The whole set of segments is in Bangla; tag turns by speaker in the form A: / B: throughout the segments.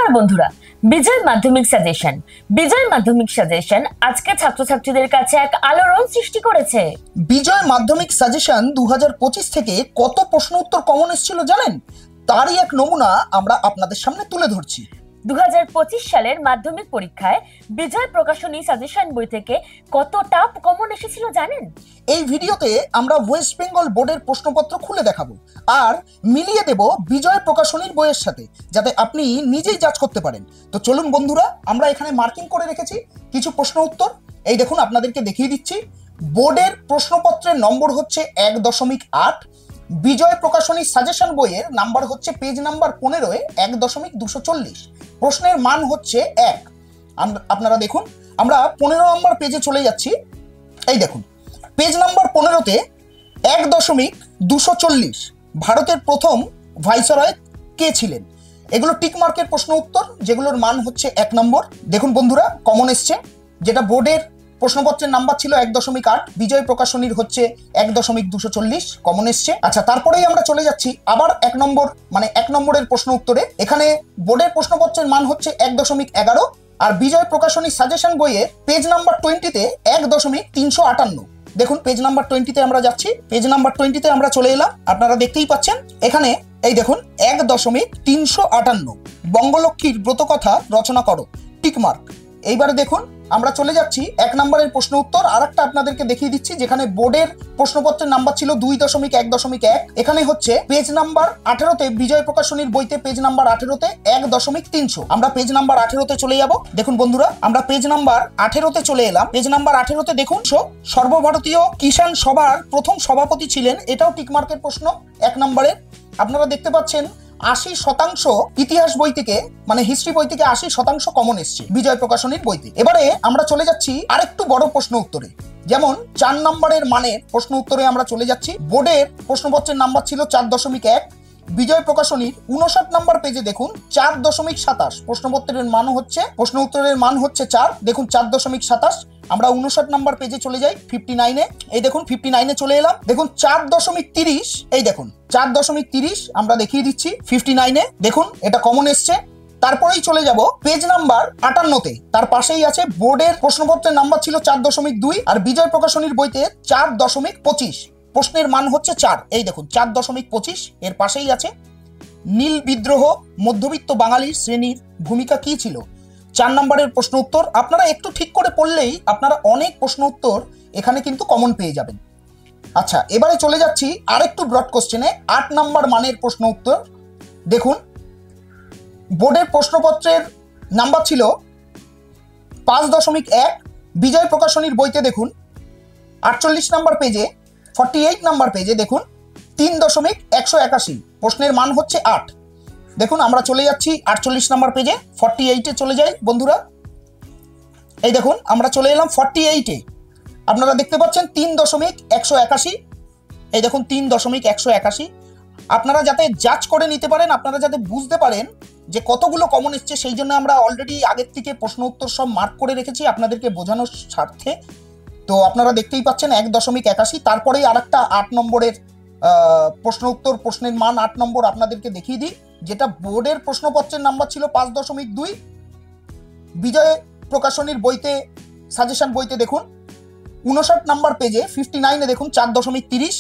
A: নমস্কার বন্ধুরা, বিজয় মাধ্যমিক সাজেশন আজকে ছাত্রছাত্রীদের কাছে এক আলোড়ন সৃষ্টি করেছে।
B: বিজয় মাধ্যমিক সাজেশন 2025 থেকে কত প্রশ্ন উত্তর কমন এসেছিল জানেন? তারই এক নমুনা আমরা আপনাদের সামনে তুলে ধরছি।
A: 2025 সালের মাধ্যমিক পরীক্ষায় বিজয় প্রকাশনী সাজেশন বই থেকে কতটা কমন এসেছিল জানেন?
B: এই ভিডিওতে আমরা ওয়েস্ট বেঙ্গল বোর্ডের প্রশ্নপত্র খুলে দেখাবো আর মিলিয়ে দেব বিজয় প্রকাশনীর বইয়ের সাথে, যাতে আপনি নিজেই জাজ করতে পারেন। তো চলুন বন্ধুরা, আমরা এখানে মার্কিং করে রেখেছি কিছু প্রশ্ন উত্তর। এই দেখুন, আপনাদেরকে দেখিয়ে দিচ্ছি। বোর্ডের প্রশ্নপত্রের নম্বর হচ্ছে 1.8। বিজয় প্রকাশনী সাজেশন বইয়ের নাম্বার হচ্ছে পেজ নাম্বার 15 1.240। প্রশ্নের মান হচ্ছে 1। আপনারা দেখুন, আমরা 15 নম্বর পেজে চলে যাচ্ছি। এই দেখুন, পেজ নাম্বার 15-তে 1.240 ভারতের প্রথম ভাইসরয় কে ছিলেন? এগুলো টিক মার্কের প্রশ্ন উত্তর, যেগুলোর মান হচ্ছে 1 নম্বর। দেখুন বন্ধুরা, কমন এসছে। যেটা বোর্ডের প্রশ্নপত্রের নাম্বার ছিল 1.8, বিজয় প্রকাশনীর হচ্ছে 1.240 কমন এসছে। আচ্ছা, তারপরেই আমরা চলে যাচ্ছি আবার 1 নম্বর, মানে 1 নম্বরের প্রশ্ন উত্তরে। এখানে বোর্ডের প্রশ্নপত্রের মান হচ্ছে 1.11 আর বিজয় প্রকাশনী সাজেশন বইয়ের পেজ নাম্বার 20-তে 1.358। দেখুন, পেজ নাম্বার 20-তে আমরা যাচ্ছি। পেজ নাম্বার 20-তে আমরা চলে এলাম। আপনারা দেখতেই পাচ্ছেন এখানে, এই দেখুন 1.358 বঙ্গলক্ষ্মীর ব্রতকথা রচনা করো, টিক মার্ক। এইবারে দেখুন, আমরা চলে যাচ্ছি 1 নম্বরের প্রশ্ন উত্তর। আরেকটা আপনাদেরকে দেখিয়ে দিচ্ছি, যেখানে বোর্ডের প্রশ্নপত্রের নাম্বার ছিল 2.1.1। এখানে হচ্ছে পেজ নাম্বার 18-তে বিজয় প্রকাশনীর বইতে পেজ নাম্বার 18-তে 1.300। আমরা পেজ নাম্বার 18-তে চলে যাব। দেখুন বন্ধুরা, আমরা পেজ নাম্বার 18-তে চলে এলাম। পেজ নাম্বার 18-তে দেখুন, সর্বভারতীয় কিষাণ সভার প্রথম সভাপতি ছিলেন। এটাও টিকমার্কের প্রশ্ন 1 নম্বরের। আপনারা দেখতে পাচ্ছেন 80% ইতিহাস বই থেকে, মানে হিস্ট্রি বই থেকে 80% কমন এসছে বিজয় প্রকাশনীর বইতে। এবারে আমরা চলে যাচ্ছি আরেকটু বড় প্রশ্ন উত্তরে। যেমন 4 নম্বরের মানের প্রশ্ন উত্তরে আমরা চলে যাচ্ছি। বোর্ডের প্রশ্নপত্রের নাম্বার ছিল 4.1। বিজয় প্রকাশনীর 59 নম্বর পেজে দেখুন 4.27। প্রশ্ন উত্তরের মান হচ্ছে 4। দেখুন 4.27। আমরা 59 নম্বর পেজে চলে যাই 59-এ। এই দেখুন 59-এ চলে এলাম। দেখুন 4.30। এই দেখুন 4.30 আমরা দেখিয়ে দিচ্ছি 59-এ। দেখুন এটা কমন এসছে। তারপরেই চলে যাব পেজ নাম্বার 58-তে। তার পাশেই আছে বোর্ডের প্রশ্নপত্রের নাম্বার ছিল 4.2 আর বিজয় প্রকাশনীর বইতে 4.25। প্রশ্নের মান হচ্ছে 4। এই দেখুন 4.25। এর পাশেই আছে নীল বিদ্রোহ মধ্যবিত্ত বাঙালির শ্রেণীর ভূমিকা কি ছিল? 4 নম্বরের প্রশ্ন উত্তর। আপনারা একটু ঠিক করে পড়লেই আপনারা অনেক প্রশ্ন উত্তর এখানে কিন্তু কমন পেয়ে যাবেন। আচ্ছা, এবারে চলে যাচ্ছি আরেকটু ব্রড কোশ্চেনে। 8 নম্বর মানের প্রশ্ন উত্তর। দেখুন, বোর্ডের প্রশ্নপত্রের নাম্বার ছিল 5.1। বিজয় প্রকাশনীর বইতে দেখুন 48 নম্বর পেজে 48 নম্বর পেজে দেখুন 3.181। প্রশ্নের মান হচ্ছে 8। দেখুন, আমরা চলে যাচ্ছি 48 নম্বর পেজে, 48-এ চলে যাই বন্ধুরা। এই দেখুন, আমরা চলে এলাম 48-এ। আপনারা দেখতে পাচ্ছেন 3.181। এই দেখুন 3.181। আপনারা যাতে জাজ করে নিতে পারেন, আপনারা যাতে বুঝতে পারেন যে কতগুলো কমন এসছে, সেই জন্য আমরা অলরেডি আগের থেকে প্রশ্ন উত্তর সব মার্ক করে রেখেছি আপনাদেরকে বোঝানোর স্বার্থে। তো আপনারা দেখতেই পাচ্ছেন 1.81। তারপরেই আরেকটা 8 নম্বরের প্রশ্ন উত্তর, প্রশ্নের মান 8 নম্বর আপনাদেরকে দেখিয়ে দিই। যেটা বোর্ডের প্রশ্নপত্রের নাম্বার ছিল 5.2। বিজয় প্রকাশনীর বইতে সাজেশন বইতে দেখুন 59 নম্বর পেজে 59-এ দেখুন 4.30।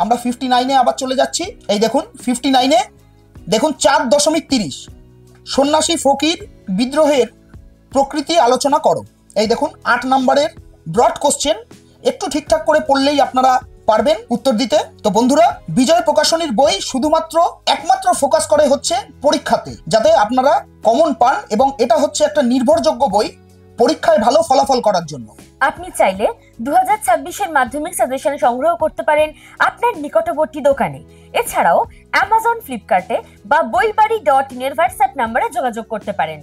B: আমরা 59-এ আবার চলে যাচ্ছি। এই দেখুন 59-এ দেখুন 4.30। সন্ন্যাসী ফকির বিদ্রোহের প্রকৃতি আলোচনা করো। এই দেখুন 8 নম্বরের ব্রড কোশ্চেন। একটু ঠিকঠাক করে পড়লেই আপনারা পারবেন উত্তর দিতে। তো বন্ধুরা, বিজয় প্রকাশনীর বই শুধুমাত্র একমাত্র ফোকাস করে হচ্ছে পরীক্ষাতে, যাতে আপনারা কমন পান, এবং এটা হচ্ছে একটা নির্ভরযোগ্য বই পরীক্ষায় ভালো ফলাফল করার জন্য।
A: আপনি চাইলে 2026-এর মাধ্যমিক সাজেশন সংগ্রহ করতে পারেন আপনার নিকটবর্তী দোকানে। এছাড়াও অ্যামাজন, ফ্লিপকার্টে বা বইবাড়ি.in এর হোয়াটসঅ্যাপ নম্বরে যোগাযোগ করতে পারেন।